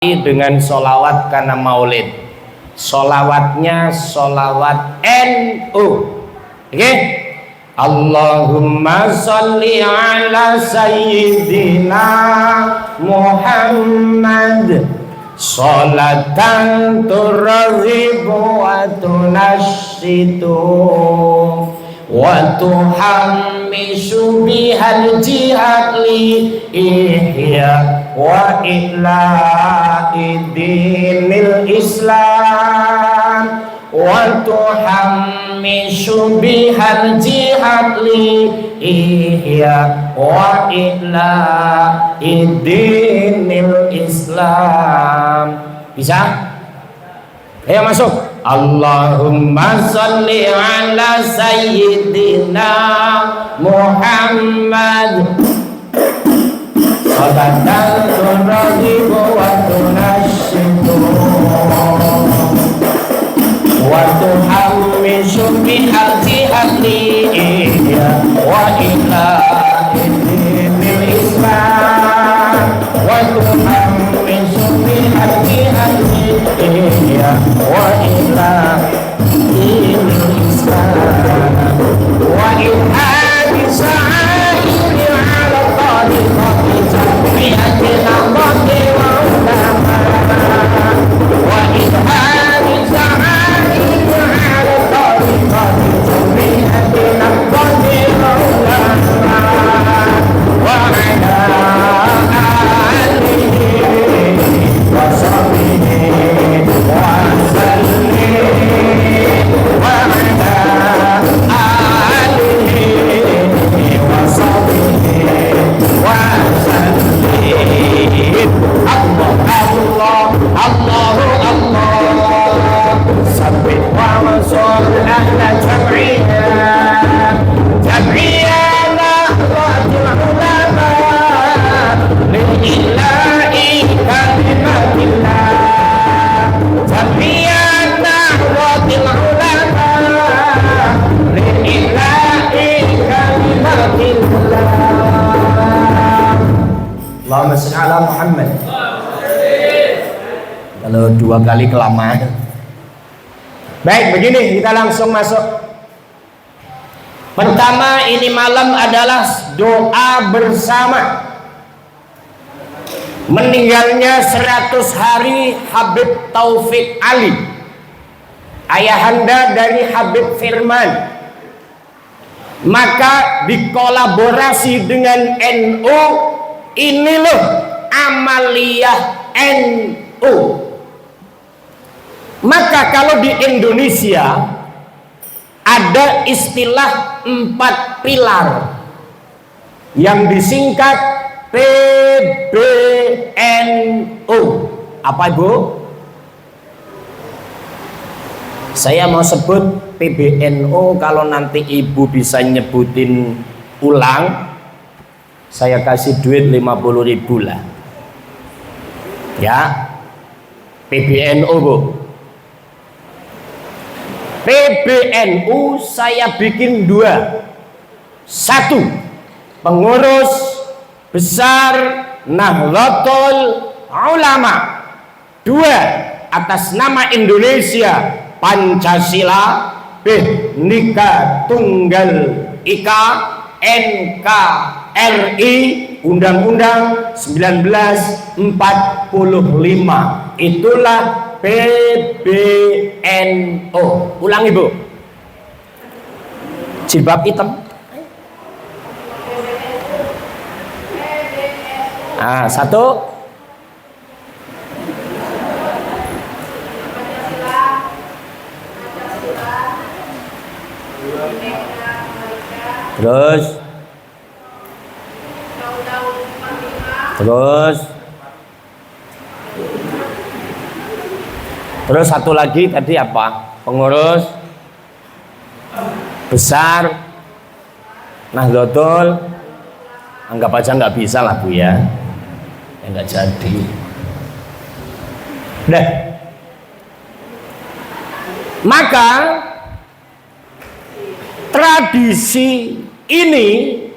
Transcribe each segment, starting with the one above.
dengan sholawat karena maulid. Sholawatnya sholawat NU. Oke? Allahumma sholli ala sayyidina Muhammad sholatan turghibu wa tunashitu wa tuhammishu bihal jihad li ihya wa ihla'i dinil Islam wa tuhammishu bihal jihad li ihya wa ihla'i dinil Islam. Bisa? Ayo masuk. Allahumma sholli ala sayyidina Muhammad sholatan turghibu wa tunashitu wa tuhammishu bihal jihad li ihya wa ihla'i dinil Islam wa tuhammishu bihal jihad li ihya wa ihla'i dinil Islam wa ilhadi sa'iri ala tariqati jami'atina qadri wa ulama wa ilhadi sa'iri ala tariqati jami'atina qadri wa ulama wa ala alihi wa sahbihi wa sallim wa ala alihi wa sahbihi wa sallim. Allah sabbih wa masul ahla jam'iyah nahdlatul ulama lillahi kalimatillah jam'iyah nahdlatul ulama lillahi kalimatillah. Allahumma shalli ala Muhammad. Kalau dua kali kelamaan. Baik, begini kita langsung masuk. Pertama, ini malam adalah doa bersama meninggalnya 100 hari Habib Taufik Ali, ayahanda dari Habib Firman. Maka dikolaborasi dengan NU, ini loh amaliyah NU. Maka kalau di Indonesia ada istilah 4 pilar yang disingkat PBNU. Apa Ibu? Saya mau sebut PBNU, kalau nanti Ibu bisa nyebutin ulang, saya kasih duit 50.000 lah. Ya. PBNU Bu. PBNU saya bikin 2. 1, pengurus besar Nahdlatul Ulama. 2, atas nama Indonesia Pancasila, Bhinneka Tunggal Ika, NKRI, Undang-Undang 1945. Itulah PBNU. Ulang Ibu. Jilbab hitam. Nah, 1. Terus satu lagi tadi apa? Pengurus besar Nahdlatul, anggap aja nggak bisa lah Bu ya, nggak jadi. Nah, maka tradisi ini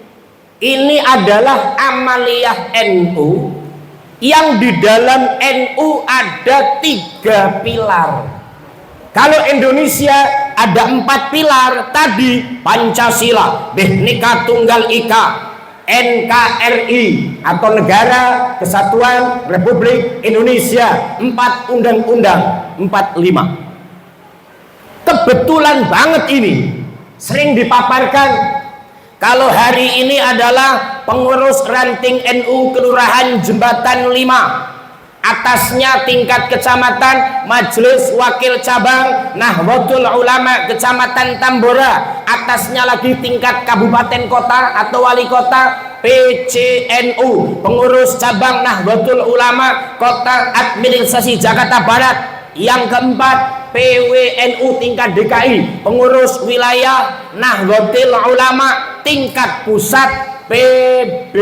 adalah amaliyah NU yang di dalam NU ada 3 pilar. Kalau Indonesia ada 4 pilar tadi: Pancasila, Bhinneka Tunggal Ika, NKRI atau Negara Kesatuan Republik Indonesia, 4 undang-undang 45. Kebetulan banget ini sering dipaparkan. Kalau hari ini adalah pengurus ranting NU Kelurahan Jembatan 5, atasnya tingkat kecamatan Majelis Wakil Cabang Nahdlatul Ulama Kecamatan Tambora, atasnya lagi tingkat kabupaten kota atau wali kota PCNU, pengurus cabang Nahdlatul Ulama Kota Administrasi Jakarta Barat. Yang keempat, PWNU tingkat DKI, pengurus wilayah Nahdlatul Ulama tingkat pusat PBNU,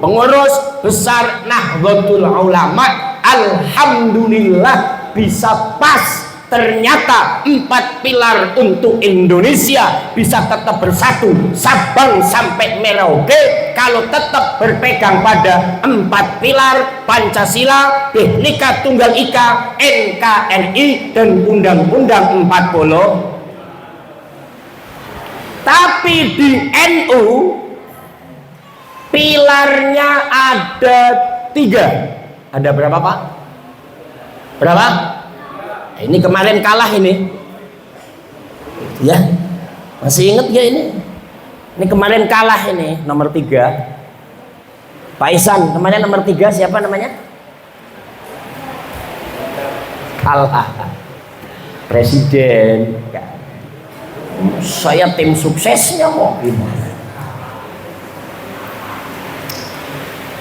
pengurus besar Nahdlatul Ulama. Alhamdulillah bisa pas. Ternyata 4 pilar untuk Indonesia bisa tetap bersatu Sabang sampai Merauke kalau tetap berpegang pada 4 pilar: Pancasila, Bhinneka Tunggal Ika, NKRI, dan Undang-Undang 40. Tapi di NU pilarnya ada 3. Ada berapa, Pak? Berapa? Ini kemarin kalah ini. Ya, masih inget gak ini? Ini kemarin kalah ini, nomor 3. Pak Isan, namanya nomor 3 siapa namanya? Kalah. Presiden. Saya tim suksesnya kok gimana?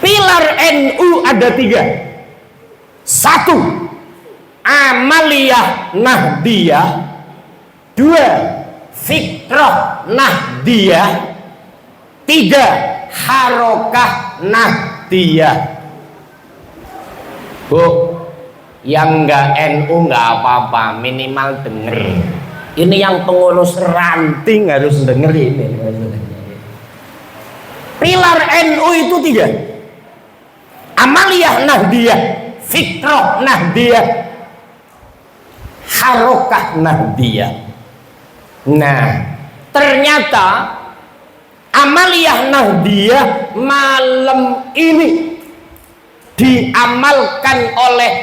Pilar NU ada 3. 1, Amaliyah Nahdiyah. 2, Fikrah Nahdiyah. 3, Harokah Nahdiyah. Bu, yang enggak NU enggak apa-apa, minimal denger. Ini yang pengurus ranting harus denger ini. Pilar NU itu 3. Amaliyah Nahdiyah, Fikrah Nahdiyah, Harokah Nahdiyah. Nah, ternyata Amaliyah Nahdiyah malam ini diamalkan oleh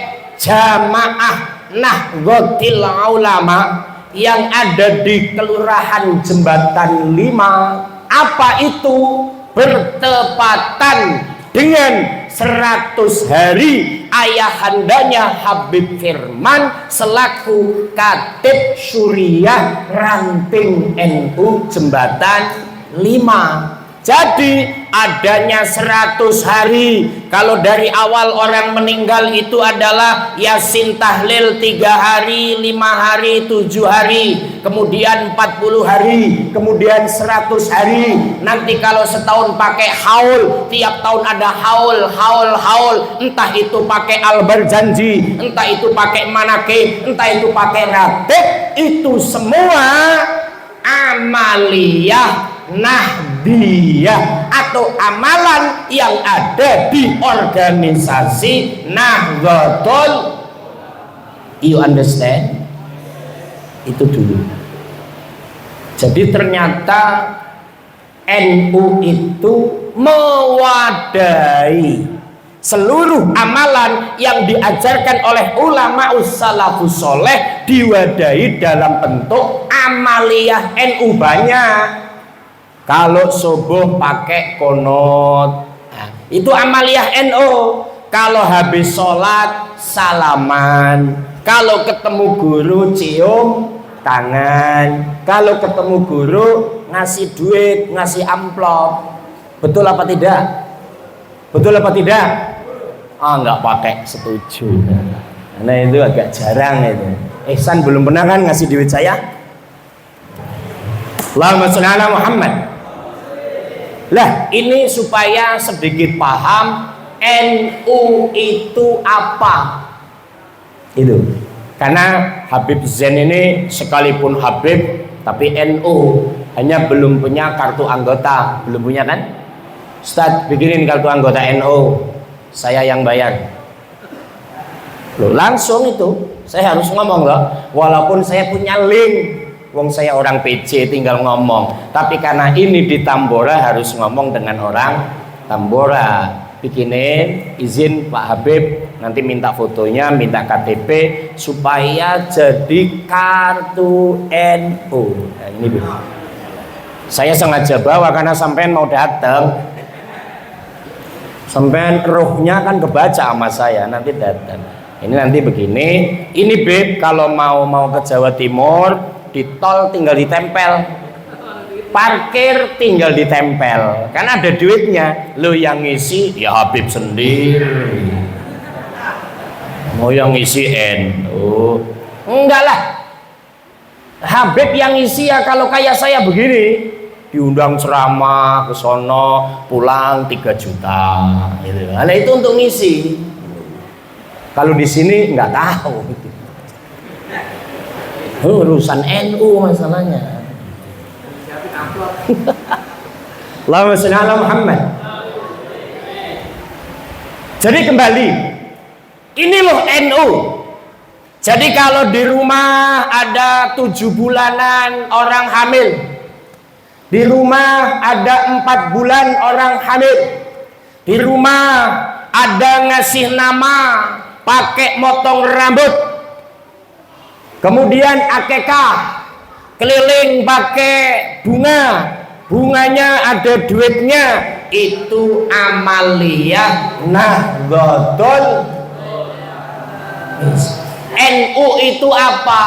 jamaah Nahdlatul Ulama yang ada di Kelurahan Jembatan 5. Apa itu? Bertepatan dengan 100 hari ayahandanya Habib Firman selaku Katib Syuriah ranting NU Jembatan 5. Jadi adanya 100 hari. Kalau dari awal orang meninggal itu adalah Yasin Tahlil 3 hari, 5 hari, 7 hari, kemudian 40 hari, kemudian 100 hari. Nanti kalau setahun pakai haul, tiap tahun ada haul. Entah itu pakai al-barjanji, entah itu pakai manakib, entah itu pakai ratib. Itu semua amaliyah Nahdiyah atau amalan yang ada di organisasi Nahdlatul. You understand? Itu dulu. Jadi ternyata NU itu mewadahi seluruh amalan yang diajarkan oleh ulama salafus soleh, diwadahi dalam bentuk amaliyah NU banyak. Kalau subuh pakai konot, nah, itu amaliyah NU. Kalau habis sholat salaman, kalau ketemu guru cium tangan, kalau ketemu guru ngasih duit, ngasih amplop. Betul apa tidak? Betul apa tidak? Nggak pakai, setuju. Nah itu agak jarang itu. Ihsan belum pernah kan ngasih duit saya? Allahumma sholli ala Muhammad. Lah ini supaya sedikit paham NU itu apa. Itu karena Habib Zain ini sekalipun Habib tapi NU, hanya belum punya kartu anggota. Belum punya kan? Ustaz bikinin kartu anggota NU. saya yang bayar. Loh, langsung itu saya harus ngomong loh, walaupun saya punya link, wong saya orang PC tinggal ngomong, tapi karena ini di Tambora harus ngomong dengan orang Tambora. Bikinin izin Pak Habib, nanti minta fotonya, minta KTP supaya jadi kartu NU. Nah, ini Bu. Saya sengaja bawa karena sampean mau datang, sampean rohnya kan kebaca sama saya, nanti datang. Ini nanti begini, ini Beb, kalau mau ke Jawa Timur di tol tinggal ditempel, parkir tinggal ditempel, kan ada duitnya. Lo yang ngisi ya Habib sendiri, mau yang ngisi NU enggak lah, Habib yang ngisi ya. Kalau kayak saya begini diundang ceramah ke sono, pulang 3 juta gitu. Nah, itu untuk ngisi. Kalau di sini nggak tahu gitu. Urusan NU masalahnya. Allahumma shalli ala Muhammad. Jadi kembali, ini loh NU. Jadi kalau di rumah ada 7 bulanan orang hamil, di rumah ada 4 bulan orang hamil, di rumah ada ngasih nama pakai motong rambut, kemudian akekah keliling pakai bunga, bunganya ada duitnya, itu amaliyah Nahdlatul. NU itu apa?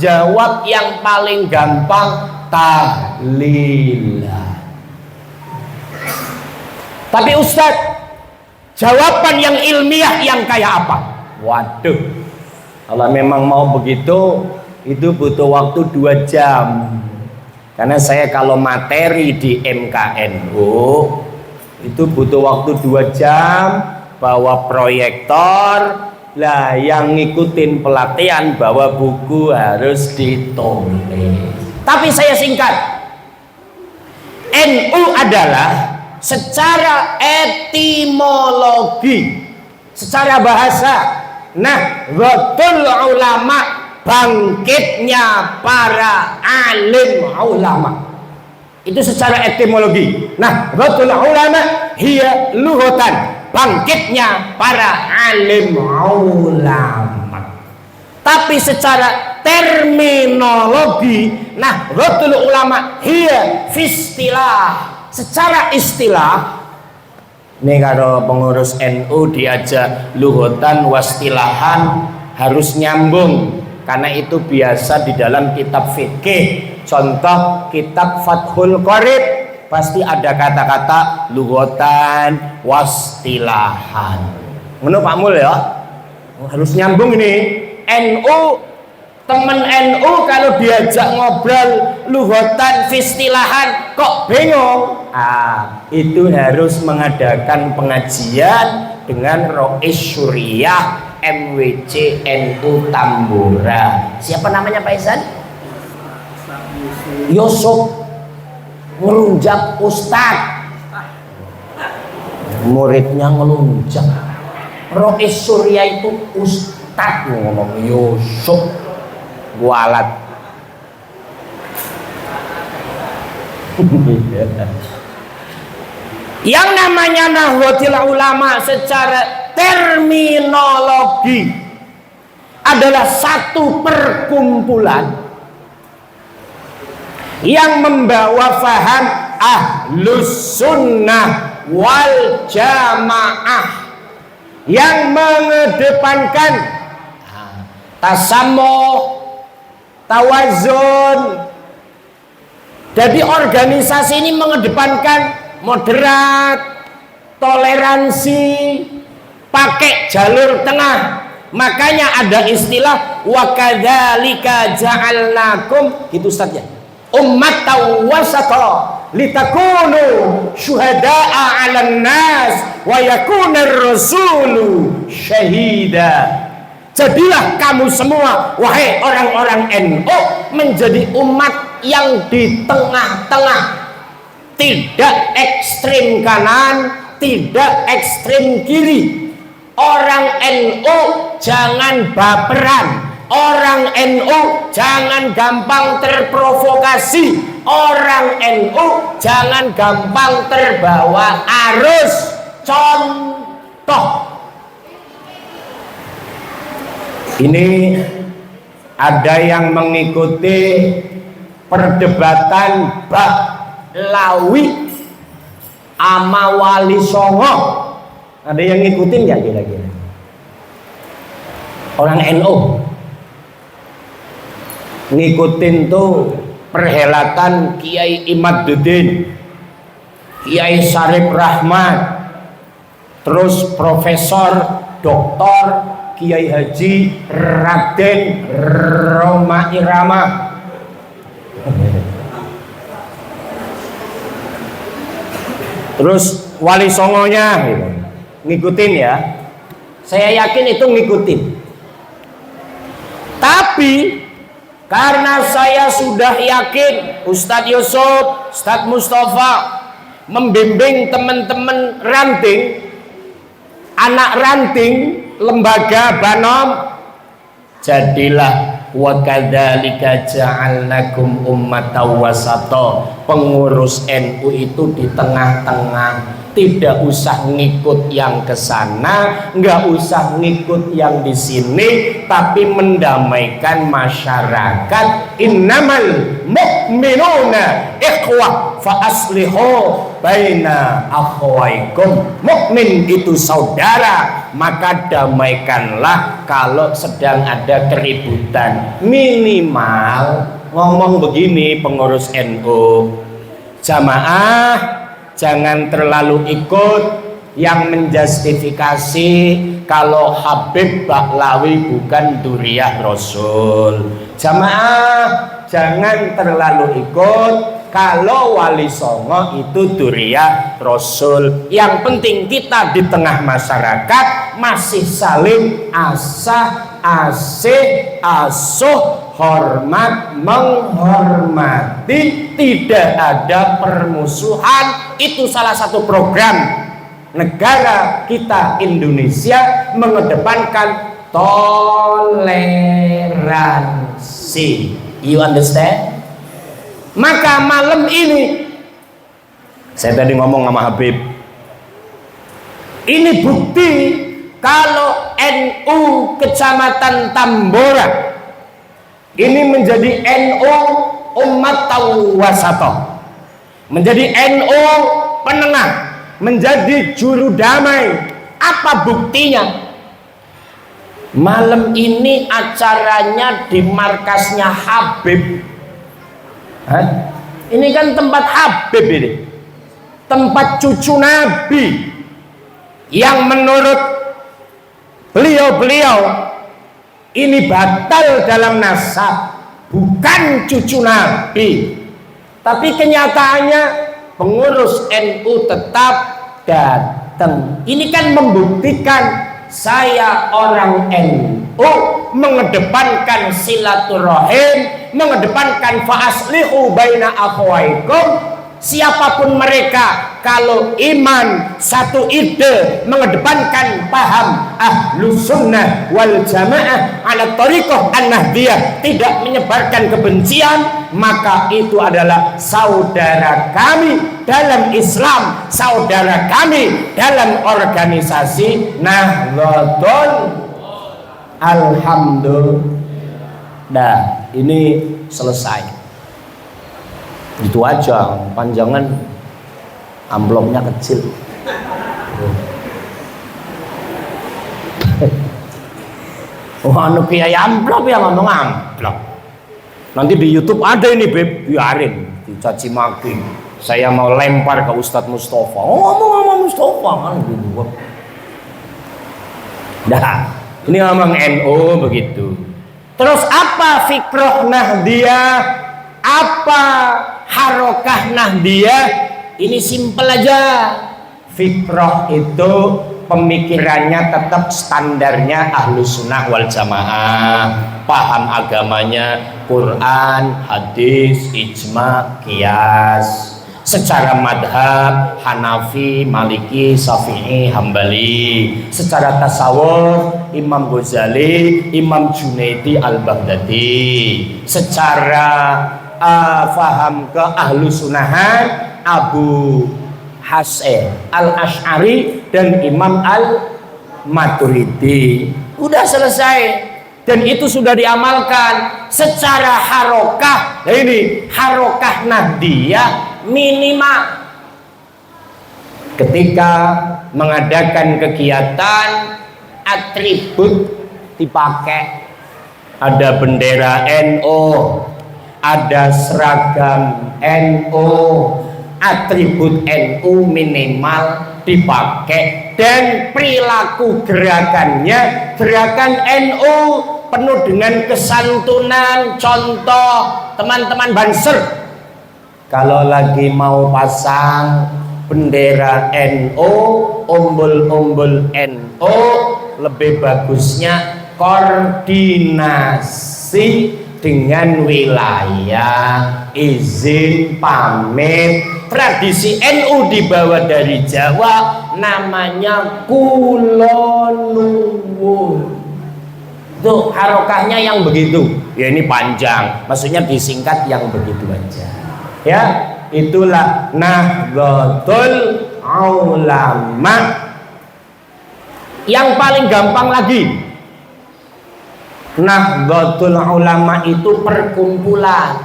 Jawab yang paling gampang, tahlilah. Tapi Ustadz, jawaban yang ilmiah yang kayak apa? Waduh, kalau memang mau begitu, itu butuh waktu 2 jam. Karena saya kalau materi di MKNU itu butuh waktu 2 jam, bawa proyektor, lah yang ngikutin pelatihan bawa buku harus ditulis. Tapi saya singkat, NU adalah secara etimologi, secara bahasa, Nahdlatul Ulama, bangkitnya para alim ulama. Itu secara etimologi. Nahdlatul Ulama hiya lughatan, bangkitnya para alim ulama. Tapi secara terminologi, Nahdlatul Ulama hiya fistilah, secara istilah. Ini kalau pengurus NU diajak lughatan wastilahan harus nyambung, karena itu biasa di dalam kitab fikih. Contoh kitab Fathul Qorib pasti ada kata-kata lughatan wastilahan. Menurut Pak Mul ya, harus nyambung ini. NU, temen NU kalau diajak ngobrol lughatan fistilahan kok bingung, itu harus mengadakan pengajian dengan Rois Syuriah MWC NU Tambora. Siapa namanya Pak Isan? Yusuf ngelunjak Ustad, muridnya ngelunjak. Rois Syuriah itu Ustad, ngomong Yusuf walat. Yang namanya Nahdlatul Ulama secara terminologi adalah satu perkumpulan yang membawa faham Ahlus Sunnah wal Jamaah, yang mengedepankan tasamuh, tawazun. Jadi organisasi ini mengedepankan moderat, toleransi, pakai jalur tengah. Makanya ada istilah wa kadzalika ja'alnakum, gitu Ustaz ya, ummatan wasata litakunu syuhada'a 'alan nas wa yakunar rasulu syahida. Jadilah kamu semua wahai orang-orang NU menjadi umat yang di tengah-tengah, tidak ekstrim kanan, tidak ekstrem kiri. Orang NU jangan baperan. Orang NU jangan gampang terprovokasi. Orang NU jangan gampang terbawa arus. Contoh, ini ada yang mengikuti perdebatan Mbak Lawi ama Wali Songo. Ada yang ngikutin ya kira-kira? Orang NU ngikutin tuh perhelatan Kiai Imaduddin, Kiai Syarif Rahmat, terus Profesor Doktor Kiai Haji Raden Roma Irama. Terus Wali Songonya gitu. Ngikutin ya. Saya yakin itu ngikutin. Tapi karena saya sudah yakin Ustadz Yusuf, Ustadz Mustafa membimbing teman-teman ranting, anak ranting lembaga Banom, jadilah wa kadzalika ja'alnakum ummatan wasata. Pengurus NU itu di tengah-tengah, tidak usah ngikut yang ke sana, nggak usah ngikut yang di sini, tapi mendamaikan masyarakat. Innamal mu'minuna ikhwah fa aslihu baina akhwaikum. Mukmin itu saudara, maka damaikanlah kalau sedang ada keributan. Minimal ngomong begini pengurus NU, jamaah jangan terlalu ikut yang menjustifikasi kalau Habib Baklawi bukan Duriah Rasul. Jamaah jangan terlalu ikut kalau Wali Songo itu Duriah Rasul. Yang penting kita di tengah masyarakat masih saling asah, asih, asuh, hormat, menghormati, tidak ada permusuhan. Itu salah satu program negara kita Indonesia, mengedepankan toleransi. You understand? Maka malam ini saya tadi ngomong sama Habib, ini bukti kalau NU Kecamatan Tambora ini menjadi NU umat wasata, menjadi NU penengah, menjadi juru damai. Apa buktinya? Malam ini acaranya di markasnya Habib. Ini kan tempat Habib ini, tempat cucu Nabi yang menurut beliau ini batal dalam nasab, bukan cucu Nabi. Tapi kenyataannya pengurus NU tetap datang. Ini kan membuktikan saya orang NU mengedepankan silaturahim, mengedepankan fa'aslihu baina akhwaikum. Siapapun mereka, kalau iman satu ide, mengedepankan paham ahlus sunnah wal jamaah ala tariqah an-nahdiyah, tidak menyebarkan kebencian, maka itu adalah saudara kami dalam Islam, saudara kami dalam organisasi Nahdlatul. Alhamdulillah. Nah, ini selesai. Itu aja, panjangan amplopnya kecil. Anu kiai amplop ya ngomong amplop. Nanti di YouTube ada ini Beb, biarin dicaci maki. Saya mau lempar ke Ustadz Mustafa. Ngomong sama Mustafa kan gitu. Nah, ini ngomong NU begitu. Terus apa fikroh Nahdiyah? Apa harokah Nahdiyah? Ini simpel aja. Fikroh itu pemikirannya tetap standarnya Ahlus Sunnah wal Jamaah, paham agamanya Quran, hadis, ijma, qiyas. Secara madhab Hanafi, Maliki, Syafi'i, Hambali. Secara tasawuf Imam Ghazali, Imam Junaidi Al-Baghdadi. Secara faham ke ahlu sunahan Abu Hasan Al-Asy'ari dan Imam Al-Maturidi. Udah selesai. Dan itu sudah diamalkan secara harokah. Nah ini harokah nahdiyah minimal ketika mengadakan kegiatan atribut dipakai. Ada bendera NU, ada seragam NU, atribut NU minimal dipakai, dan perilaku gerakannya gerakan NU penuh dengan kesantunan. Contoh teman-teman Banser kalau lagi mau pasang bendera NU, umbul-umbul NU, lebih bagusnya koordinasi dengan wilayah, izin, pamit. Tradisi NU dibawa dari Jawa, namanya kulonuwun. Tuh harokahnya yang begitu. Ya ini panjang, maksudnya disingkat yang begitu aja. Ya, itulah Nahdlatul Ulama. Yang paling gampang lagi, Nahdlatul Ulama itu perkumpulan.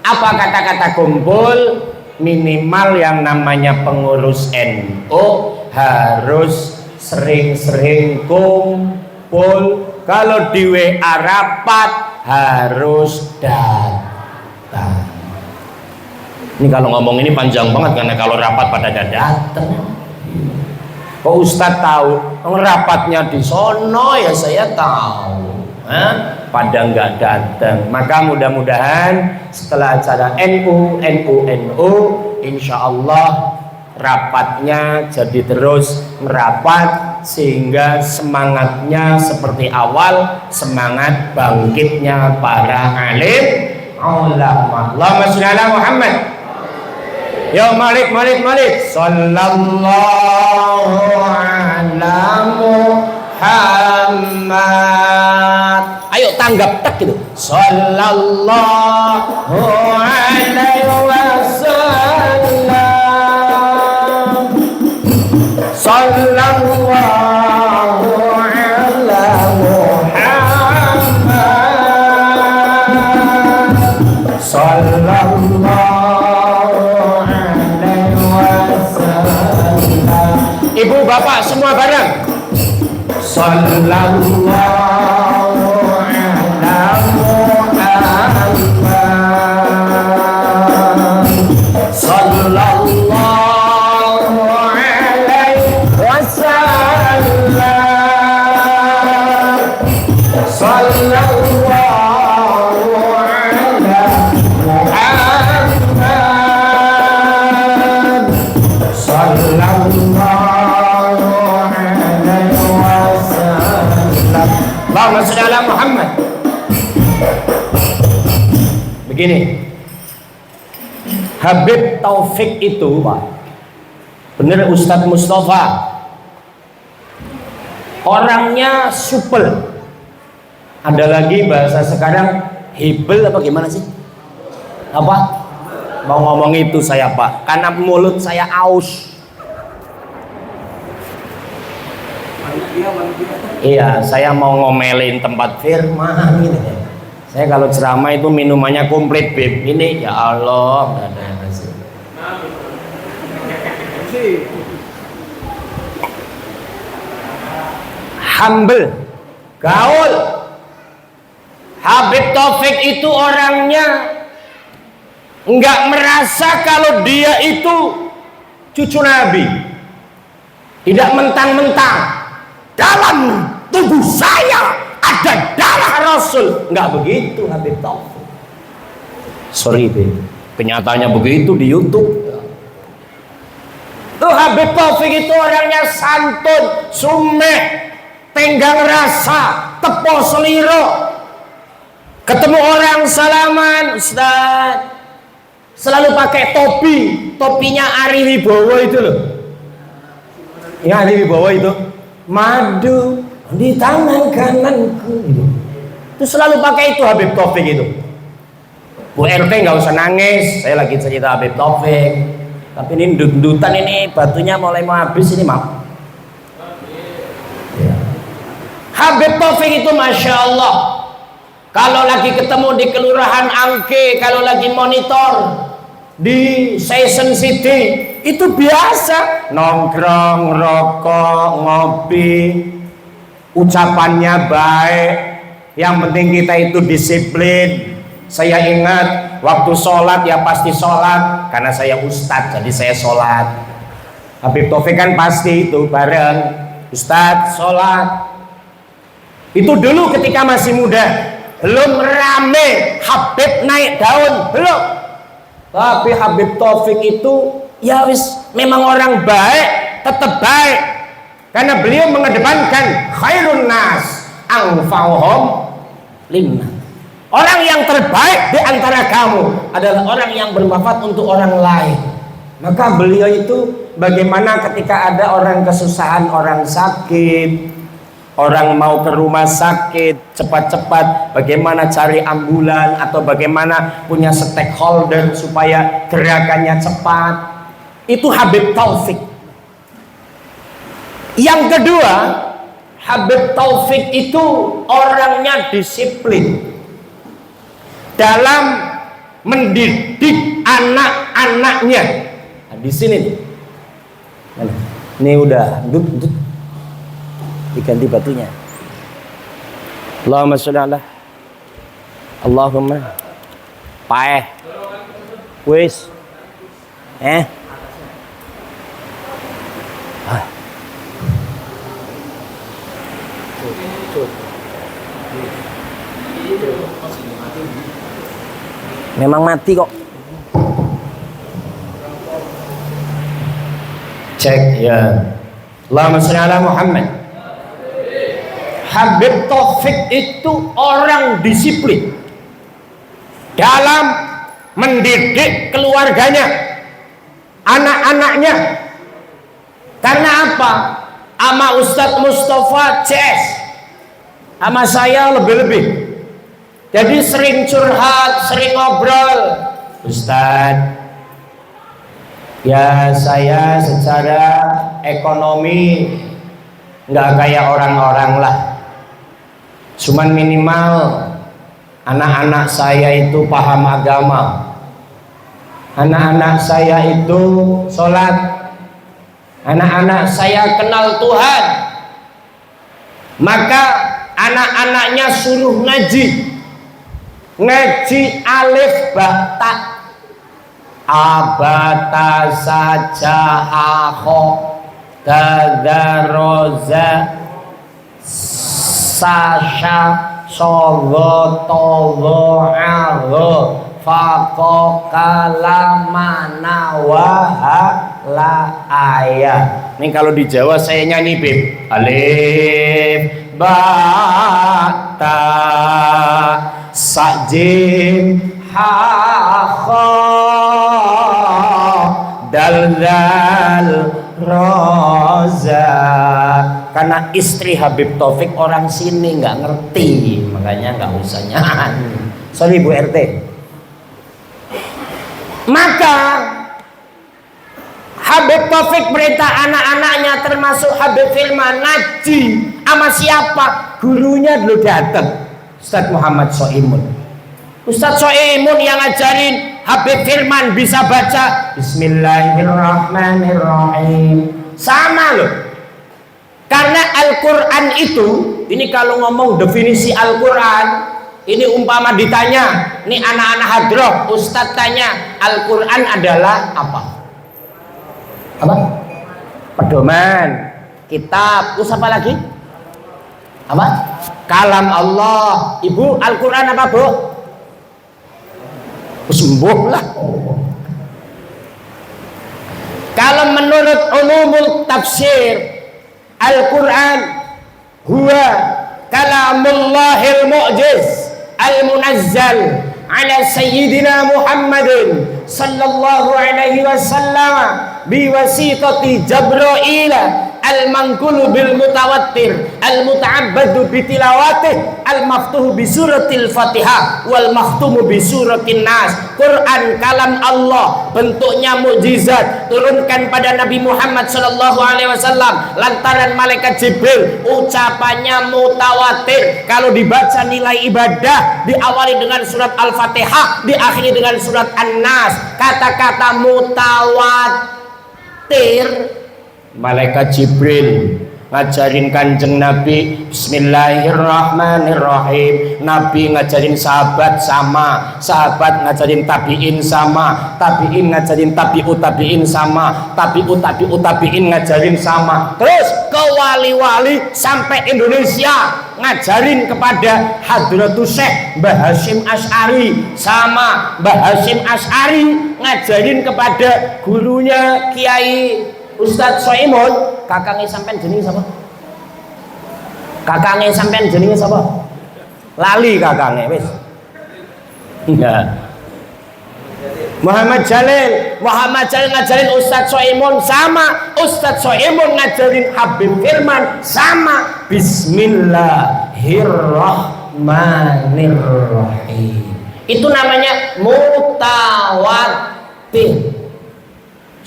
Apa kata-kata kumpul? Minimal yang namanya pengurus NU harus sering-sering kumpul. Kalau di WA rapat harus datang. Ini kalau ngomong ini panjang banget karena kalau rapat pada datang. Kok Ustadz tahu? Rapatnya di sono ya saya tahu. Pada nggak datang. Maka mudah-mudahan setelah acara NU, insya Allah rapatnya jadi terus merapat sehingga semangatnya seperti awal, semangat bangkitnya para alim ulama. Allahumma sholli ala Muhammad. Ya Malik sallallahu ala Muhammad. Ayo tanggap tak gitu. Sallallahu alaihi wasallam. Sallallahu ala Muhammad. Sallallahu alaihi wasallam. Ibu bapak semua bareng. Sallallahu ala Muhammad. Sallallahu alaihi wasallam. Sallallahu ala Muhammad. Sallallahu Allahumma sholli ala Muhammad. Begini, Habib Taufik itu Pak, bener Ustadz Mustafa, orangnya supel. Ada lagi bahasa sekarang hebel apa gimana sih? Apa? Mau ngomong itu saya Pak, karena mulut saya aus. Iya, saya mau ngomelin tempat firman gitu ya. Saya kalau ceramah itu minumannya komplit Beb. Ini ya Allah, enggak ada yang kasih. Humble, gaul. Habib Taufik itu orangnya enggak merasa kalau dia itu cucu Nabi. Tidak mentang-mentang dalam tubuh saya ada darah Rasul. Enggak begitu Habib Taufik. Sorry Beb, kenyataannya begitu di YouTube. Tuh Habib Taufik itu orangnya santun, sumeh, tenggang rasa, tepo seliro. Ketemu orang salaman, Ustaz, selalu pakai topi, topinya Ari Wibowo itu loh. Ya, Ari Wibowo itu, madu di tangan kananku. Itu selalu pakai itu Habib Taufik itu. Bu RT nggak usah nangis, saya lagi cerita Habib Taufik. Tapi ini dudutan ini batunya mulai mau habis ini, maaf. Ya. Habib Taufik itu masya Allah. Kalau lagi ketemu di Kelurahan Angke, kalau lagi monitor di Season City, itu biasa nongkrong, rokok, ngopi, ucapannya baik. Yang penting kita itu disiplin. Saya ingat waktu sholat ya pasti sholat, karena saya ustadz jadi saya sholat. Habib Taufik kan pasti itu bareng ustadz sholat. Itu dulu ketika masih muda, belum rame Habib naik daun, belum. Tapi Habib Taufik itu ya wis memang orang baik, tetap baik, karena beliau mengedepankan khairun nas anfa'uhum linnas. Orang yang terbaik di antara kamu adalah orang yang bermanfaat untuk orang lain. Maka beliau itu bagaimana ketika ada orang kesusahan, orang sakit, orang mau ke rumah sakit cepat-cepat, bagaimana cari ambulan atau bagaimana punya stakeholder supaya gerakannya cepat. Itu Habib Taufik. Yang kedua, Habib Taufik itu orangnya disiplin dalam mendidik anak-anaknya. Nah, di sini ini udah diganti batunya. Allahumma sholli ala Allahumma paeh wis memang mati kok. Cek ya. Allahumma sholli ala Muhammad. Habib Taufik itu orang disiplin dalam mendidik keluarganya, anak-anaknya. Karena apa? Ama Ustadz Mustafa CS, sama saya lebih-lebih. Jadi sering curhat, sering ngobrol. Ustadz, ya saya secara ekonomi nggak kayak orang-orang lah. Cuman minimal anak-anak saya itu paham agama. Anak-anak saya itu sholat. Anak-anak saya kenal Tuhan. Maka anak-anaknya suruh ngaji. Ngaji alif ba ta, abata saja akho tadaroza sasha sogo togo agho fako kalamana waha la ayah. Ini kalau di Jawa saya nyanyi bib, alif ba ta sajim ha kha dal dal roza. Karena istri Habib Taufik orang sini nggak ngerti, makanya nggak usah nyanyi. Sorry Bu RT. Maka Habib Taufik perintah anak-anaknya termasuk Habib Firman ngaji sama siapa? Gurunya dulu datang, Ustadz Muhammad Soimun. Ustadz Soimun yang ngajarin Habib Firman bisa baca Bismillahirrahmanirrahim. Sama loh. Karena Al-Quran itu, ini kalau ngomong definisi Al-Quran, ini umpama ditanya, ini anak-anak hadroh, Ustadz tanya, Al-Quran adalah apa? Apa? Pedoman, kitab, terus apa lagi? Apa? Kalam Allah. Ibu, Al-Quran apa Bu? Sembuh lah. Kalau menurut ulumul tafsir, Al-Quran huwa kalamullahil mu'jiz al-munazzal ala sayyidina Muhammadin sallallahu alaihi wasallam biwasitati Jibril al-manqulu bil mutawattir al-muta'abbadu bi tilawatih al-maftuhu bi suratil Fatihah wal makhtumu bi suratin Nas. Quran kalam Allah, bentuknya mukjizat, turunkan pada Nabi Muhammad sallallahu alaihi wasallam lantaran malaikat Jibril, ucapannya mutawatir. Kalau dibaca nilai ibadah diawali dengan surat Al-Fatihah, diakhiri dengan surat An-Nas. Kata-kata mutawatir, malaikat Jibril ngajarin kanjeng Nabi Bismillahirrahmanirrahim, Nabi ngajarin sahabat sama, sahabat ngajarin tabiin sama, tabiin ngajarin tabiut tabiin sama, tabiut tabiin ngajarin sama, terus ke wali-wali sampai Indonesia ngajarin kepada Hadratus Syekh Mbah Hasyim Asy'ari sama, Mbah Hasyim Asy'ari ngajarin kepada gurunya Kiai Ustadz Soimun. Kakangnya sampean jenenge sapa? Kakangnya sampean jenenge sapa? Lali kakangnya wis. Enggak. Muhammad Jalil ngajarin Ustadz Soimun sama, Ustadz Soimun ngajarin Habib Firman sama. Bismillahirrahmanirrahim. Itu namanya mutawatir.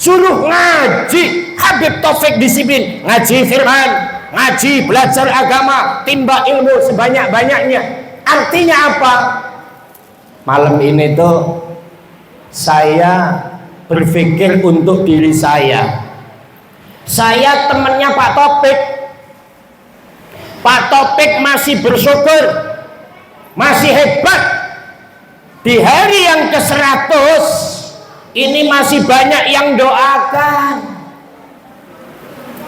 Suruh ngaji. Habib Taufik disiplin ngaji firman, ngaji belajar agama, timba ilmu sebanyak-banyaknya. Artinya apa? Malam ini tuh saya berpikir untuk diri saya. Saya temannya Pak Taufik. Pak Taufik masih bersyukur, masih hebat. Di hari yang ke-100 ini masih banyak yang doakan.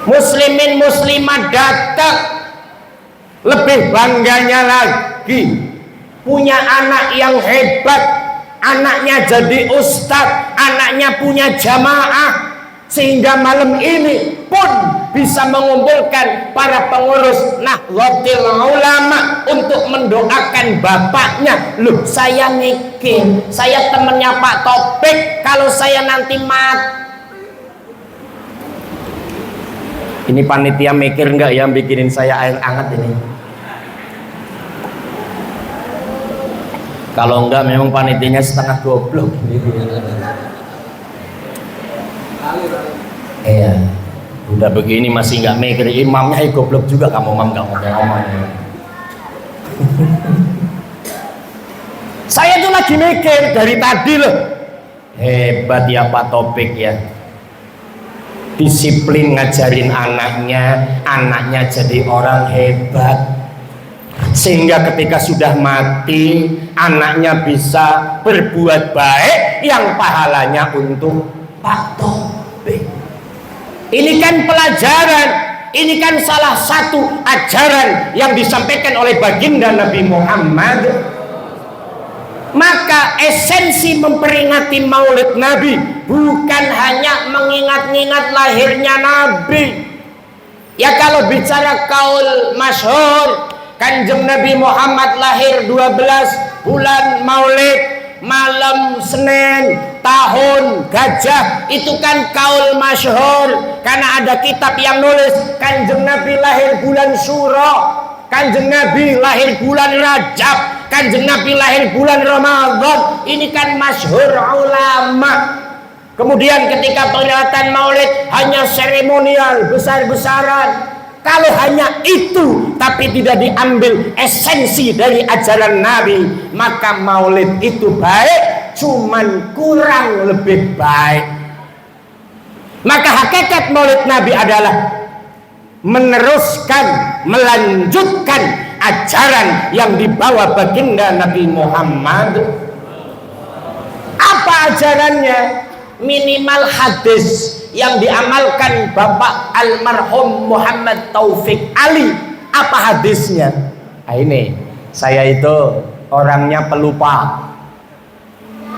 Muslimin muslimat datang. Lebih bangganya lagi punya anak yang hebat, anaknya jadi ustadz, anaknya punya jamaah, sehingga malam ini pun bisa mengumpulkan para pengurus Nahdlatul Ulama untuk mendoakan bapaknya. Loh, saya mikir, saya temennya Pak Taufik, kalau saya nanti mati, ini panitia mikir enggak ya bikinin saya air hangat ini? Kalau enggak memang panitianya setengah goblok. Iya, udah begini masih nggak mikir, imamnya goblok juga kamu, imam nggak ngomong-ngomong. Saya tuh lagi mikir dari tadi loh, hebat ya Pak Taufik ya, disiplin ngajarin anaknya jadi orang hebat, sehingga ketika sudah mati anaknya bisa berbuat baik yang pahalanya untuk Pak Taufik. Ini kan pelajaran, ini kan salah satu ajaran yang disampaikan oleh baginda Nabi Muhammad. Maka esensi memperingati Maulid Nabi bukan hanya mengingat-ingat lahirnya Nabi. Ya kalau bicara kaul masyhur, Kanjeng Nabi Muhammad lahir 12 bulan Maulid, malam Senin, tahun gajah, itu kan kaul masyhur. Karena ada kitab yang nulis Kanjeng Nabi lahir bulan Syura, Kanjeng Nabi lahir bulan Rajab, Kanjeng Nabi lahir bulan Ramadan. Ini kan masyhur ulama. Kemudian ketika peringatan Maulid hanya seremonial, besar-besaran. Kalau hanya itu tapi tidak diambil esensi dari ajaran Nabi, maka Maulid itu baik, cuman kurang lebih baik. Maka hakikat Maulid Nabi adalah meneruskan, melanjutkan ajaran yang dibawa baginda Nabi Muhammad. Apa ajarannya? Minimal hadis yang diamalkan Bapak almarhum Muhammad Taufik Ali. Apa hadisnya? Nah, ini saya itu orangnya pelupa.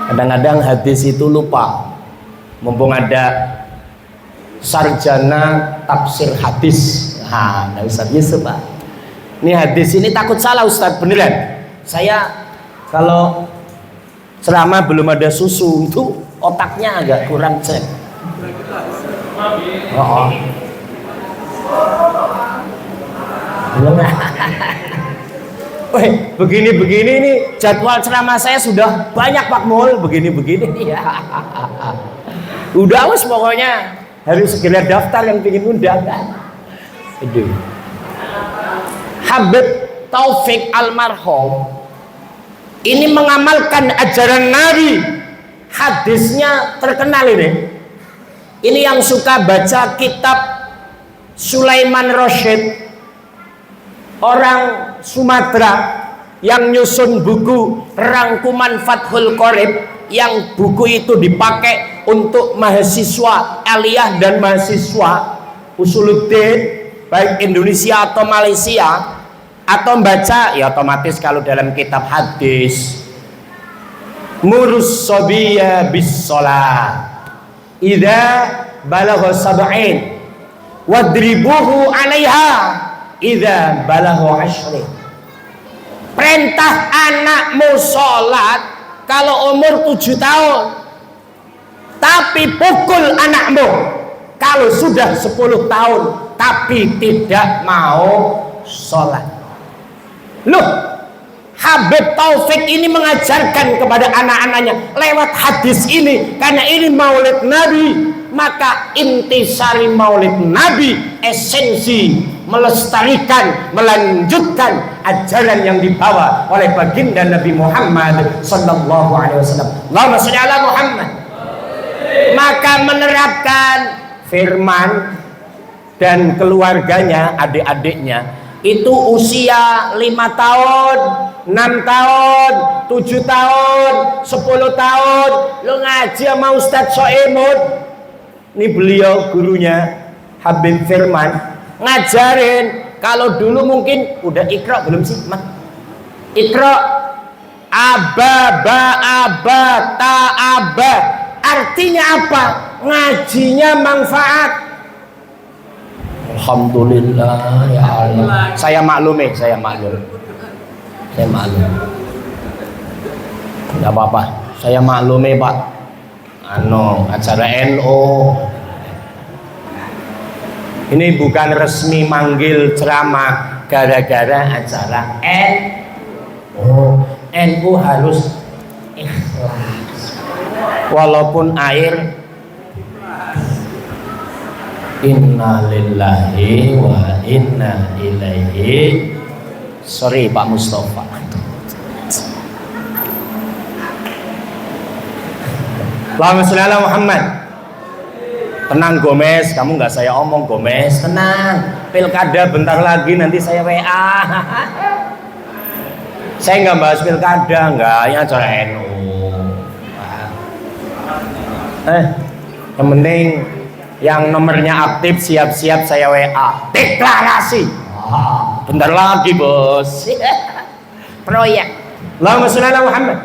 Kadang-kadang hadis itu lupa. Mumpung ada sarjana tafsir hadis. Nah, Ustaz Yusuf, Pak. Ini hadis ini takut salah Ustaz, beneran. Saya kalau Selama belum ada susu itu otaknya agak kurang cek. Oh. Weh, begini-begini nih jadwal ceramah saya sudah banyak Pak Mul, begini-begini nih ya. Udah wes pokoknya harus segera daftar yang ingin undang kan. Aduh. Habib Taufik almarhum ini mengamalkan ajaran Nabi. Hadisnya terkenal ini. Ini yang suka baca kitab Sulaiman Rasyid, orang Sumatera yang nyusun buku rangkuman Fathul Qorib, yang buku itu dipakai untuk mahasiswa aliyah dan mahasiswa usuluddin baik Indonesia atau Malaysia, atau membaca ya otomatis kalau dalam kitab hadis murus sobiya bis sholat idza balagha sab'in wadribuhu 'alaiha idza balagha 'ashrin. Perintah anakmu sholat kalau umur 7 tahun, tapi pukul anakmu kalau sudah 10 tahun tapi tidak mau sholat. Loh, Habib Taufik ini mengajarkan kepada anak-anaknya lewat hadis ini, karena ini maulid Nabi, maka intisari maulid Nabi, esensi melestarikan, melanjutkan ajaran yang dibawa oleh baginda Nabi Muhammad sallallahu alaihi wasallam. Allahumma shalli ala Muhammad. Maka menerapkan firman dan keluarganya, adik-adiknya itu usia 5 tahun, 6 tahun, 7 tahun, 10 tahun lo ngaji sama Ustadz Soemud. Ini beliau gurunya Habib Firman ngajarin. Kalau dulu mungkin udah ikra belum sih Mat? Ikra aba ba aba ta aba, artinya apa? Ngajinya manfaat. Alhamdulillah ya Allah. Saya maklum. Tidak apa-apa. Saya maklumi Pak. Acara NO. Ini bukan resmi manggil ceramah gara-gara acara NO. NU harus ikhlas. Walaupun air. Inna lillahi wa inna ilaihi. Sorry Pak Mustafa. Allahumma sholli ala Muhammad. Tenang Gomez, kamu nggak saya omong Gomez, tenang. Pilkada bentar lagi nanti saya WA. Saya nggak bahas pilkada, nggak, ini acara NU. Yang penting yang nomornya aktif siap-siap saya WA. Deklarasi. Bentar lagi bos. Proyek. Allahumma sholli ala Muhammad.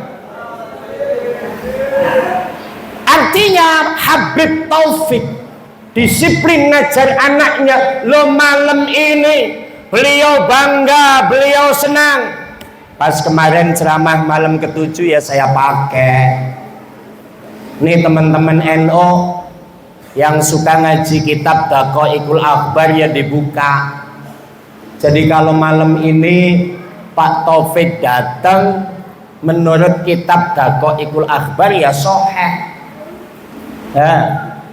Artinya Habib Taufik disiplin ngajar anaknya. Lo malam ini beliau bangga, beliau senang. Pas kemarin ceramah malam ke-7 ya saya pakai. Nih teman-teman NO yang suka ngaji kitab Daqaiqul Akhbar ya dibuka. Jadi kalau malam ini Pak Taufik datang, menurut kitab Daqaiqul Akhbar ya sahih. Ya,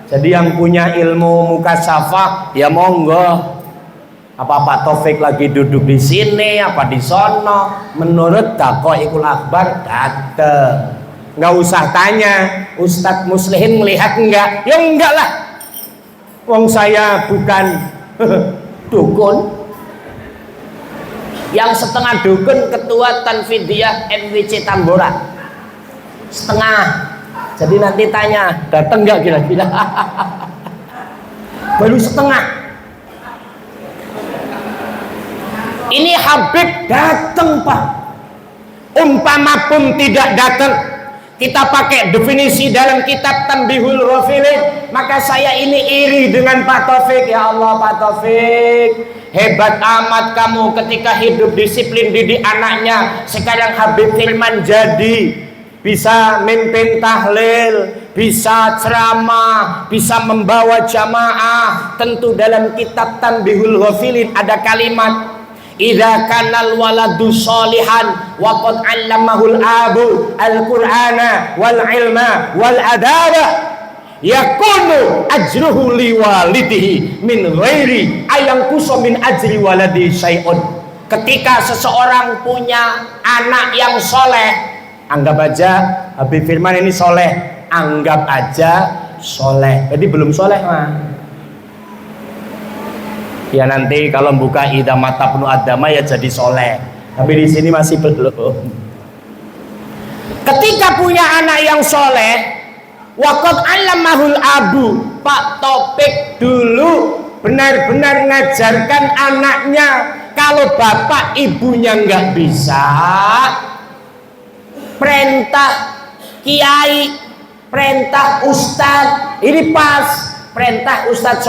jadi yang punya ilmu mukasyafah ya monggo. Apa Pak Taufik lagi duduk di sini apa di sono, menurut Daqaiqul Akhbar datang. Nggak usah tanya Ustadz Muslihin melihat enggak, ya enggak lah, wong saya bukan dukun. Yang setengah dukun ketua Tanfidiyah MWC Tambora setengah. Jadi nanti tanya datang enggak kira-kira. Baru setengah. Ini Habib datang Pak. Umpama pun tidak datang, kita pakai definisi dalam kitab Tanbihul Ghafilin, maka saya ini iri dengan Pak Taufik. Ya Allah Pak Taufik, hebat amat kamu ketika hidup disiplin didik anaknya. Sekarang Habib Firman jadi bisa mimpin tahlil, bisa ceramah, bisa membawa jamaah. Tentu dalam kitab Tanbihul Ghafilin ada kalimat, idza kanal waladu sholihan wa qad 'allamahul abu al-Qur'ana wal ilma wal adaba yakunu ajruhu liwalidihi min ghairi ayangkusa min ajri waladi syai'un. Ketika seseorang punya anak yang soleh, anggap aja Habib Firman ini soleh, anggap aja soleh, jadi belum soleh mah ya, nanti kalau buka Idza Mata Penuh Adama ya jadi soleh, tapi di sini masih belum. Ketika punya anak yang soleh, waqad 'allamahul abu, Pak Taufik dulu benar-benar ngajarkan anaknya. Kalau bapak ibunya nggak bisa, perintah kiai, perintah ustadz, ini pas. Perintah Ustadz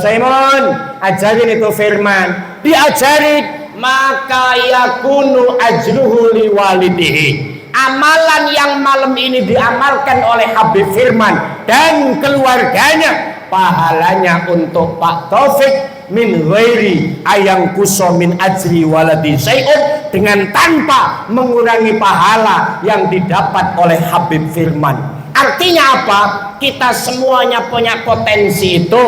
Soemon, ajarin itu firman, diajarin, maka yakunu ajruhu liwalidihi. Amalan yang malam ini diamalkan oleh Habib Firman dan keluarganya, pahalanya untuk Pak Taufik min ghairi ayang kuso min ajri waladi syai'un, dengan tanpa mengurangi pahala yang didapat oleh Habib Firman. Artinya apa? Kita semuanya punya potensi itu.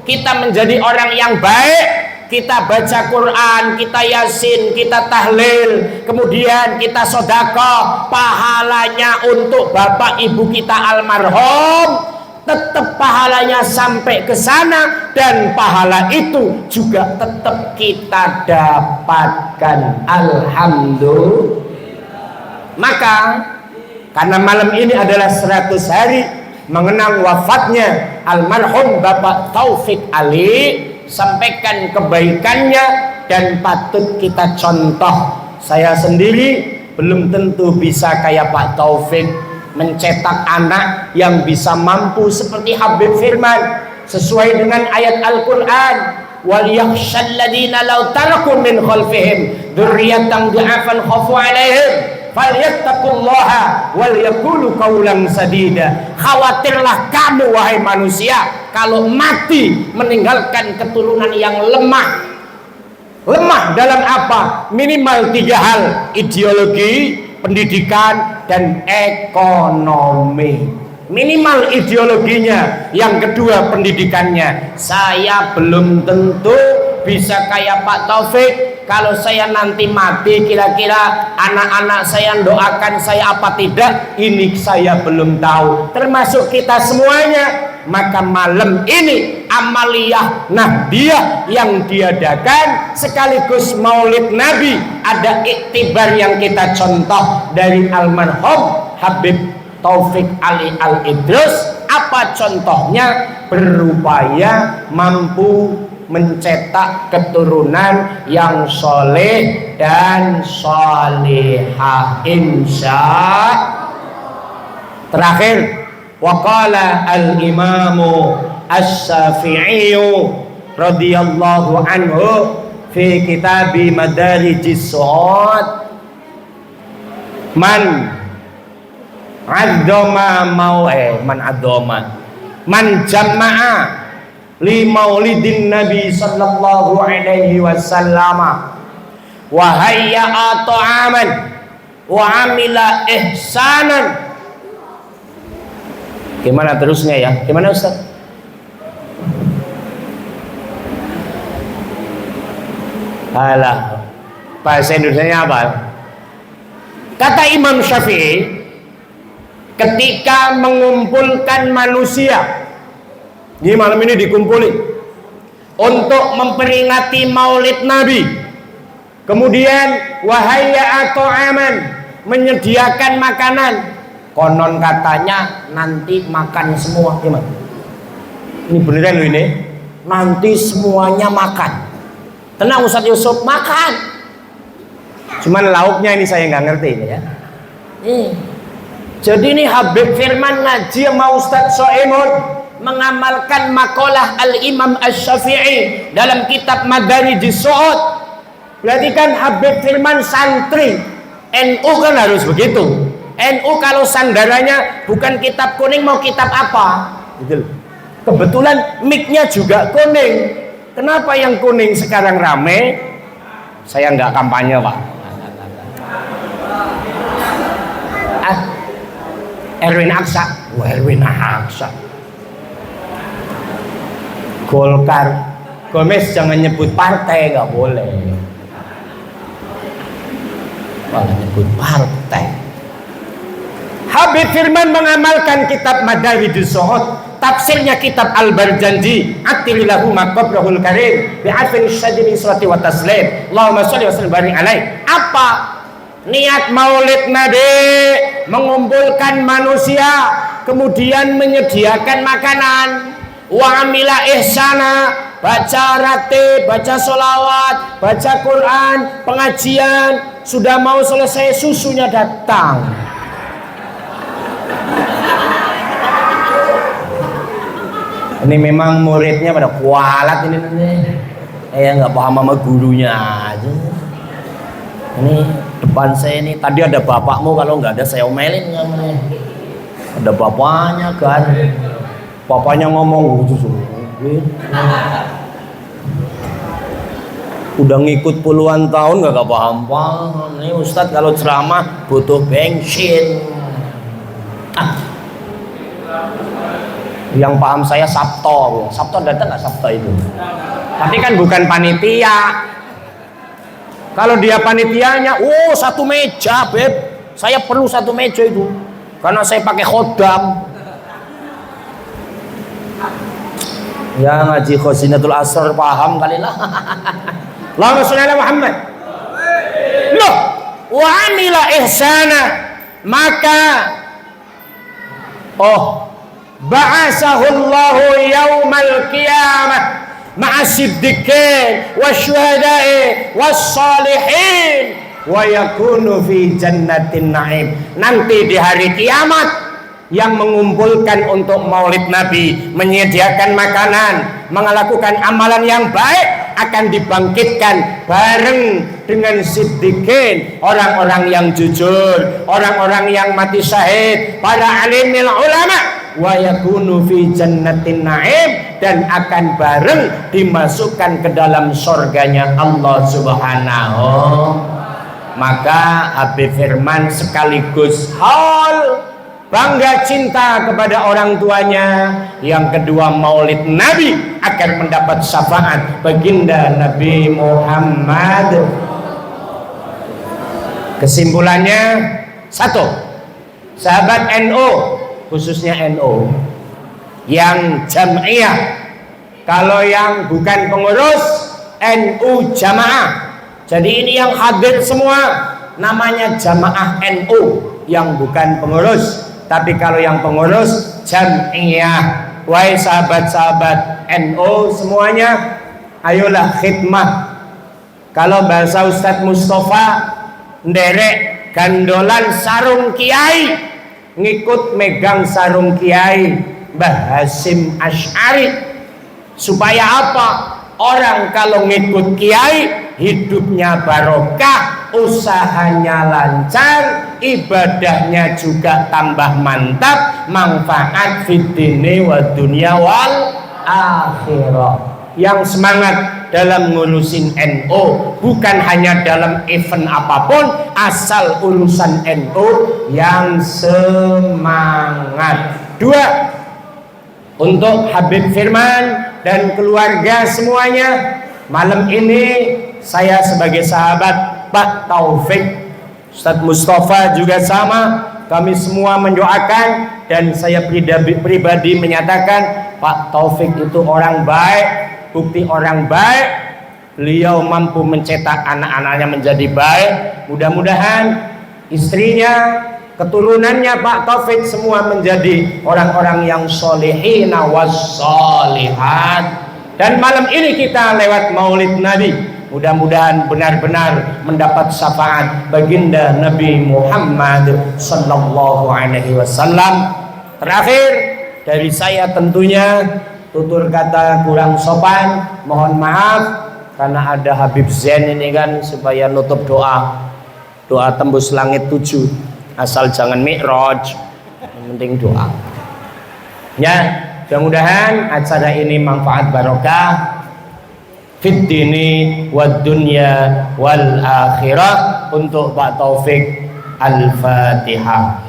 Kita menjadi orang yang baik, kita baca Quran, kita yasin, kita tahlil, kemudian kita sedekah, pahalanya untuk bapak ibu kita almarhum, tetap pahalanya sampai ke sana, dan pahala itu juga tetap kita dapatkan. Alhamdulillah. Maka karena malam ini adalah 100 hari mengenang wafatnya almarhum Bapak Taufik Ali, sampaikan kebaikannya dan patut kita contoh. Saya sendiri belum tentu bisa kayak Pak Taufik mencetak anak yang bisa mampu seperti Habib Firman, sesuai dengan ayat Al-Quran, wal yakhshal ladina law taraku min khalfihim dzurriyyatan dha'afan khafu 'alaihim falyattaqullaha wal yaqulu qawlan sadida. Khawatirlah kamu wahai manusia kalau mati meninggalkan keturunan yang lemah. Lemah dalam apa? Minimal 3 hal: ideologi, pendidikan, dan ekonomi. Minimal ideologinya, yang kedua pendidikannya. Saya belum tentu bisa kayak Pak Taufik. Kalau saya nanti mati, kira-kira anak-anak saya doakan saya apa tidak, ini saya belum tahu, termasuk kita semuanya. Maka malam ini amaliyah Nahdiyah yang diadakan sekaligus Maulid Nabi, ada iktibar yang kita contoh dari almarhum Habib Taufik Ali Al-Idrus. Apa contohnya? Berupaya mampu mencetak keturunan yang soleh dan solehah, insya. Terakhir, waqala al-imamu as-Syafi'i radhiyallahu anhu fi kitabi Madarijis Su'ud, man jama'a li maulidin Nabi sallallahu alaihi wasallam wa hayya'a ta'aman wa amila ihsanan. Gimana terusnya ya? Gimana Ustaz? Alah, bahasa Indonesianya apa? Kata Imam Syafi'i, ketika mengumpulkan manusia, ini malam ini dikumpulin untuk memperingati Maulid Nabi, kemudian wahaya atau aman, menyediakan makanan, konon katanya nanti makan semua. Gimana? Ini beneran loh ini, nanti semuanya makan. Tenang Ustadz Yusuf, makan. Cuman lauknya ini saya nggak ngerti ya. Jadi ini Habib Firman ngaji sama Ustadz Soemon, mengamalkan makalah Al-Imam Asy-Syafi'i dalam kitab Madarijis Su'ud. Berarti kan Habib Firman santri NU kan harus begitu. NU kalau sandarannya bukan kitab kuning mau kitab apa? Gitu loh. Kebetulan mic-nya juga kuning. Kenapa yang kuning sekarang rame? Saya nggak kampanye, Pak. Erwin Aksa. Erwin Aksa. Golkar. Gomez jangan nyebut partai, nggak boleh. Malah nyebut partai. Habib Firman mengamalkan kitab Madarijus Zuhud, tafsirnya kitab Al-Barjanji, Atilahu maqabrahul karim bi'afin syadini salati wa taslim. Allahumma sholli wa sallim barik alaih. Apa niat Maulid Nabi? Mengumpulkan manusia, kemudian menyediakan makanan. Wa amila ihsana, baca ratib, baca sholawat, baca Quran, pengajian. Sudah mau selesai susunya datang. Ini memang muridnya pada kualat ini nggak paham sama gurunya aja. Ini depan saya ini tadi ada bapakmu, kalau nggak ada saya omelin kamu. Ada bapaknya kan. Bapaknya ngomong udah ngikut puluhan tahun nggak paham. Ini Ustadz kalau ceramah butuh bensin. Yang paham saya Sabto datang nggak Sabto itu? Tapi kan bukan panitia. Kalau dia panitianya, satu meja, beb. Saya perlu satu meja itu, karena saya pakai khodam. Ya ngaji Khazinatul Asrar paham kali lah. Allahumma sholli ala Muhammad. Loh, wa amila ihsana, maka ba'asahullahu yaumal qiyamah ma'asiddiqin wasyuhada'i wassalihin wa yakunu fi jannatin na'im. Nanti di hari kiamat yang mengumpulkan untuk Maulid Nabi, menyediakan makanan, melakukan amalan yang baik, akan dibangkitkan bareng dengan siddiqin, orang-orang yang jujur, orang-orang yang mati syahid, para alimil ulama, wa yakunu fi jannatin na'im, dan akan bareng dimasukkan ke dalam surganya Allah Subhanahu. Maka Habib Firman sekaligus bangga cinta kepada orang tuanya, yang kedua Maulid Nabi agar mendapat syafaat baginda Nabi Muhammad. Kesimpulannya satu, sahabat NU, khususnya NU yang jamaah, kalau yang bukan pengurus NU jamaah. Jadi ini yang hadir semua namanya jamaah NU yang bukan pengurus. Tapi kalau yang pengurus jamiah. Wahai sahabat-sahabat NU semuanya, ayolah khidmah. Kalau bahasa Ustadz Mustafa, nderek gandolan sarung kiai, ngikut megang sarung kiai Mbah Hasyim Asy'ari. Supaya apa? Orang kalau ngikut kiai hidupnya barokah, usahanya lancar, ibadahnya juga tambah mantap, manfaat fitine wa dunya wal akhirah. Yang semangat dalam ngurusin NU, bukan hanya dalam event apapun, asal urusan NU yang semangat. Dua, untuk Habib Firman dan keluarga semuanya, malam ini saya sebagai sahabat Pak Taufik, Ustadz Mustafa juga sama, kami semua mendoakan, dan saya pribadi menyatakan Pak Taufik itu orang baik. Bukti orang baik, beliau mampu mencetak anak-anaknya menjadi baik. Mudah-mudahan istrinya, keturunannya Pak Taufik semua menjadi orang-orang yang solihina wassolihat. Dan malam ini kita lewat Maulid Nabi, mudah-mudahan benar-benar mendapat syafaat baginda Nabi Muhammad sallallahu alaihi wasallam. Terakhir dari saya tentunya tutur kata kurang sopan, mohon maaf karena ada Habib Zain ini kan, supaya nutup doa tembus langit 7. asal jangan mi'raj, yang penting doa. Ya, mudah-mudahan acara ini manfaat barokah fid dini wad dunya wal akhirah. Untuk Pak Taufik, Al-Fatihah.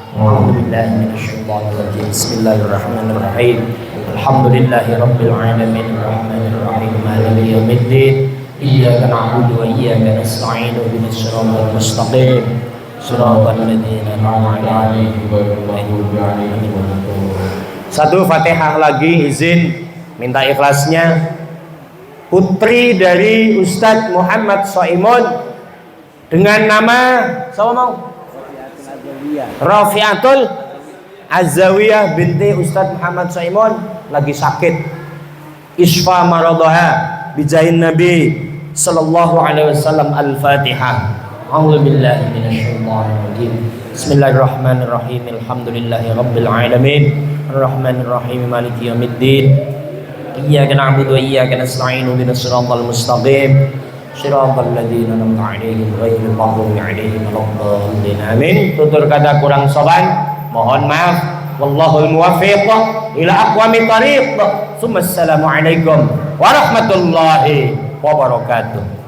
Bismillahirrahmanirrahim. Alhamdulillahi rabbil alamin arrahmanir rahim maliki yaumiddin. Iyyaka na'budu wa iyyaka nasta'in ihdinas siratal mustaqim siratal ladzina an'amta 'alaihim ghairil maghdubi 'alaihim waladdallin. Satu Fatihah lagi, izin minta ikhlasnya. Putri dari Ustadz Muhammad Soimun dengan nama siapa mau? Rafiatul Azawiyah binti Ustadz Muhammad Soimun lagi sakit. Isfa maradoha bijahin Nabi sallallahu alaihi wasallam. Al-Fatihah. A'udzubillahi minasyaitonir rajim. Bismillahirrahmanirrahim. Alhamdulillahi rabbil alamin. Arrahmanirrahim maliki yaumiddin. Iyyaka na'budu wa iyyaka nasta'in ihdinas siratal mustaqim siratal ladzina an'amta 'alaihim ghairil maghdubi 'alaihim waladdallin. Amin. Tutur kata kurang sopan, mohon maaf. Wallahul muwaffiq ila aqwamit thariq. Assalamualaikum warahmatullahi wabarakatuh.